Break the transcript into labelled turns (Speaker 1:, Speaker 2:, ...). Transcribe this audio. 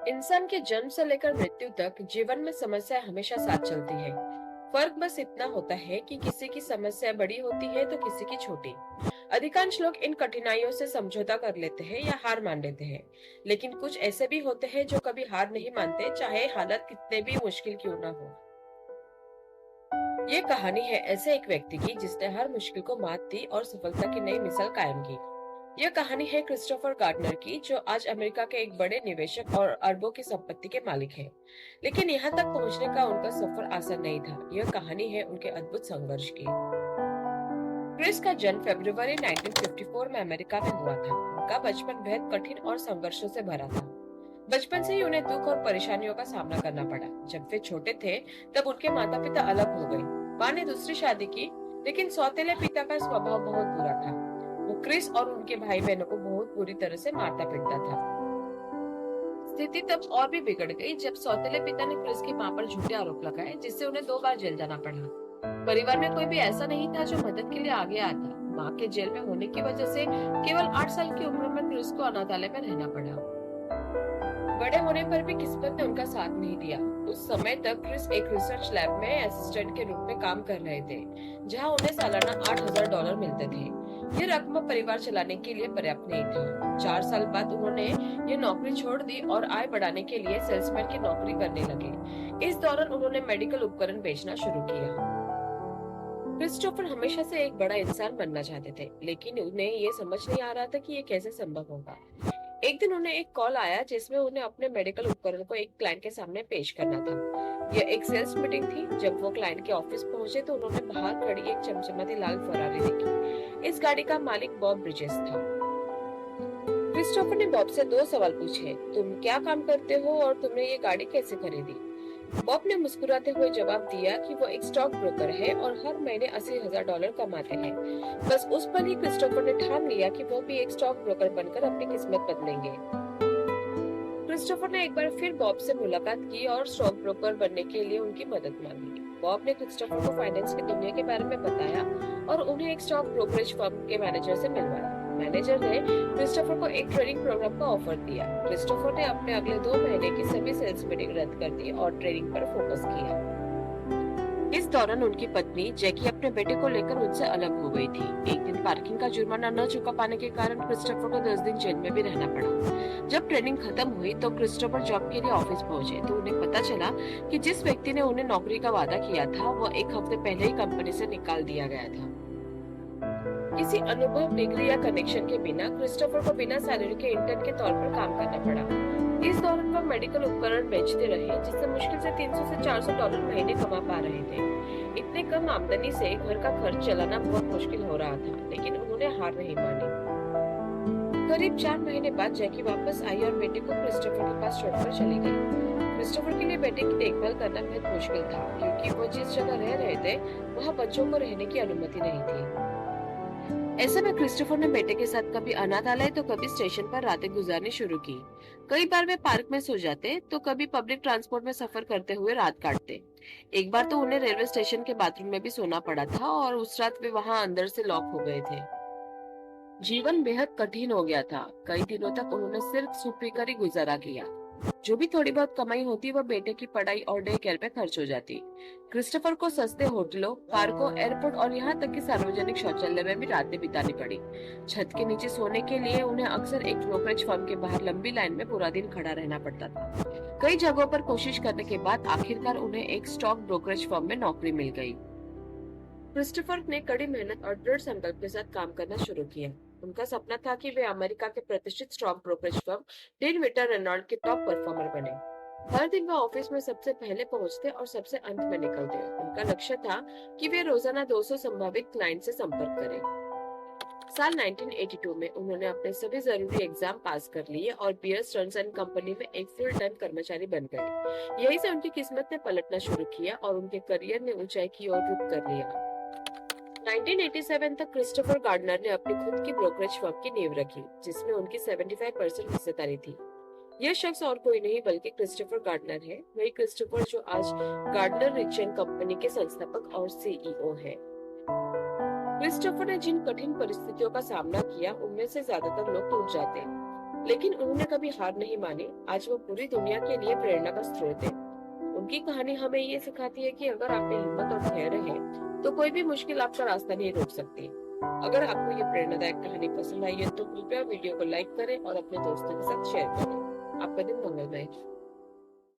Speaker 1: इंसान के जन्म से लेकर मृत्यु तक जीवन में समस्याएं हमेशा साथ चलती है। फर्क बस इतना होता है कि किसी की समस्या बड़ी होती है तो किसी की छोटी। अधिकांश लोग इन कठिनाइयों से समझौता कर लेते हैं या हार मान लेते हैं, लेकिन कुछ ऐसे भी होते हैं जो कभी हार नहीं मानते, चाहे हालत कितने भी मुश्किल क्यों ना हो। ये कहानी है ऐसे एक व्यक्ति की जिसने हर मुश्किल को मात दी और सफलता की नई मिसाल कायम की। यह कहानी है क्रिस्टोफर गार्डनर की, जो आज अमेरिका के एक बड़े निवेशक और अरबों की संपत्ति के मालिक हैं। लेकिन यहाँ तक पहुँचने का उनका सफर आसान नहीं था। यह कहानी है उनके अद्भुत संघर्ष की। क्रिस का जन्म फरवरी 1954 में अमेरिका में हुआ था। उनका बचपन बेहद कठिन और संघर्षों से भरा था। बचपन से ही उन्हें दुख और परेशानियों का सामना करना पड़ा। जब वे छोटे थे तब उनके माता पिता अलग हो गए। माँ ने दूसरी शादी की, लेकिन सौतेले पिता का स्वभाव बहुत बुरा था। वो क्रिस और उनके भाई बहनों को बहुत बुरी तरह से मारता पीटता था। स्थिति तब और भी बिगड़ गई जब सौतेले पिता ने क्रिस की मां पर झूठे आरोप लगाए, जिससे उन्हें 2 बार जेल जाना पड़ा। परिवार में कोई भी ऐसा नहीं था जो मदद के लिए आगे आता। मां के जेल में होने की वजह से केवल 8 साल की उम्र में क्रिस को अनाथालय में रहना पड़ा। बड़े होने पर भी किस्मत ने उनका साथ नहीं दिया। उस समय तक क्रिस एक रिसर्च लैब में असिस्टेंट के रूप में काम कर रहे थे, जहां उन्हें सालाना $8,000 मिलते थे। ये रकम परिवार चलाने के लिए पर्याप्त नहीं था। 4 साल बाद उन्होंने ये नौकरी छोड़ दी और आय बढ़ाने के लिए सेल्समैन की नौकरी करने लगे। इस दौरान उन्होंने मेडिकल उपकरण बेचना शुरू किया। क्रिस्टोफर हमेशा से एक बड़ा इंसान बनना चाहते थे, लेकिन उन्हें ये समझ नहीं आ रहा था कि ये कैसे संभव होगा। एक दिन उन्हें एक कॉल आया जिसमें उन्हें अपने मेडिकल उपकरण को एक क्लाइंट के सामने पेश करना था। यह एक सेल्स मीटिंग थी। जब वो क्लाइंट के ऑफिस पहुंचे तो उन्होंने बाहर खड़ी एक चमचमाती लाल फरारी देखी। इस गाड़ी का मालिक बॉब ब्रिजेस था। क्रिस्टोफर ने बॉब से 2 सवाल पूछे, तुम क्या काम करते हो और तुमने ये गाड़ी कैसे खरीदी? बॉब ने मुस्कुराते हुए जवाब दिया कि वो एक स्टॉक ब्रोकर है और हर महीने $80,000 कमाते हैं। बस उस पल ही क्रिस्टोफर ने ठान लिया कि वो भी एक स्टॉक ब्रोकर बनकर अपनी किस्मत बदलेंगे। क्रिस्टोफर ने एक बार फिर बॉब से मुलाकात की और स्टॉक ब्रोकर बनने के लिए उनकी मदद मांगी। बॉब ने क्रिस्टोफर को फाइनेंस की दुनिया के बारे में बताया और उन्हें एक स्टॉक ब्रोकरेज फर्म के मैनेजर से मिलवाया। मैनेजर ने क्रिस्टोफर को एक ट्रेनिंग प्रोग्राम का ऑफर दिया। क्रिस्टोफर ने अपने अगले 2 महीने की सभी सेल्स मीटिंग रद्द कर दी और ट्रेनिंग पर फोकस किया। इस दौरान उनकी पत्नी जैकी अपने बेटे को लेकर उनसे अलग हो गई थी। एक दिन पार्किंग का जुर्माना न चुका पाने के कारण क्रिस्टोफर को 10 दिन जेल में भी रहना पड़ा। जब ट्रेनिंग खत्म हुई तो क्रिस्टोफर जॉब के लिए ऑफिस पहुंचे तो उन्हें पता चला कि जिस व्यक्ति ने उन्हें नौकरी का वादा किया था वो एक हफ्ते पहले ही कंपनी से निकाल दिया गया था। किसी अनुभव, डिग्री या कनेक्शन के बिना क्रिस्टोफर को बिना सैलरी के इंटर्न के तौर पर काम करना पड़ा। इस दौरान वह मेडिकल उपकरण बेचते रहे, जिससे मुश्किल से $300 से $400 महीने कमा पा रहे थे। इतने कम आमदनी से घर का खर्च चलाना बहुत मुश्किल हो रहा था, लेकिन उन्होंने हार नहीं मानी। करीब 4 महीने बाद जैकी वापस आई और बेटे को क्रिस्टोफर के पास छोड़कर चली गई। क्रिस्टोफर के लिए बेटे की देखभाल करना बहुत मुश्किल था, क्योंकि वो जिस जगह रह रहे थे वहाँ बच्चों को रहने की अनुमति नहीं थी। ऐसे में क्रिस्टोफर ने बेटे के साथ कभी अनाथालय तो कभी स्टेशन पर रातें गुजारनी शुरू की। कई बार वे पार्क में सो जाते तो कभी पब्लिक ट्रांसपोर्ट में सफर करते हुए रात काटते। एक बार तो उन्हें रेलवे स्टेशन के बाथरूम में भी सोना पड़ा था और उस रात वे वहां अंदर से लॉक हो गए थे। जीवन बेहद कठिन हो गया था। कई दिनों तक उन्होंने सिर्फ सूप पीकर ही गुजारा किया। जो भी थोड़ी बहुत कमाई होती वह बेटे की पढ़ाई और डे केयर पे खर्च हो जाती। क्रिस्टोफर को सस्ते होटलों, पार्कों, एयरपोर्ट और यहाँ तक कि सार्वजनिक शौचालय में भी रातें बितानी पड़ी। छत के नीचे सोने के लिए उन्हें अक्सर एक ब्रोकरेज फर्म के बाहर लंबी लाइन में पूरा दिन खड़ा रहना पड़ता था। कई जगहों पर कोशिश करने के बाद आखिरकार उन्हें एक स्टॉक ब्रोकरेज फर्म में नौकरी मिल गई। क्रिस्टोफर ने कड़ी मेहनत और दृढ़ संकल्प के साथ काम करना शुरू किया। उनका सपना था कि वे अमेरिका के प्रतिष्ठित stock brokerage firm Dean Witter Reynolds के टॉप परफॉर्मर बने। हर दिन वह ऑफिस में सबसे पहले पहुंचते और सबसे अंत में निकलते। उनका लक्ष्य था कि वे रोजाना 200 संभावित क्लाइंट से संपर्क करें। साल 1982 में उन्होंने अपने सभी जरूरी एग्जाम पास कर लिए और बियर स्टर्न्स एंड कंपनी में एक फुल टाइम कर्मचारी बन गए। यहीं से उनकी किस्मत ने पलटना शुरू किया और उनके करियर ने ऊंचाई की ओर रुख कर लिया। 1987 तक क्रिस्टोफर गार्डनर ने अपनी खुद की ब्रोकरेज फर्म की नींव रखी, जिसमें उनकी 75% हिस्सेदारी थी। यह शख्स और कोई नहीं बल्कि क्रिस्टोफर गार्डनर है, वही क्रिस्टोफर जो आज गार्डनर रिच एंड कंपनी के संस्थापक और सीईओ है। क्रिस्टोफर ने जिन कठिन परिस्थितियों का सामना किया उनमें से ज्यादातर लोग टूट जाते हैं, लेकिन उन्होंने कभी हार नहीं मानी। आज वो पूरी दुनिया के लिए प्रेरणा का स्रोत है। उनकी कहानी हमें ये सिखाती है कि अगर आप में हिम्मत और धैर्य है तो कोई भी मुश्किल आपका रास्ता नहीं रोक सकती। अगर आपको ये प्रेरणादायक कहानी पसंद आई है तो कृपया वीडियो को लाइक करें और अपने दोस्तों के साथ शेयर करें। आपका दिन मंगलमय।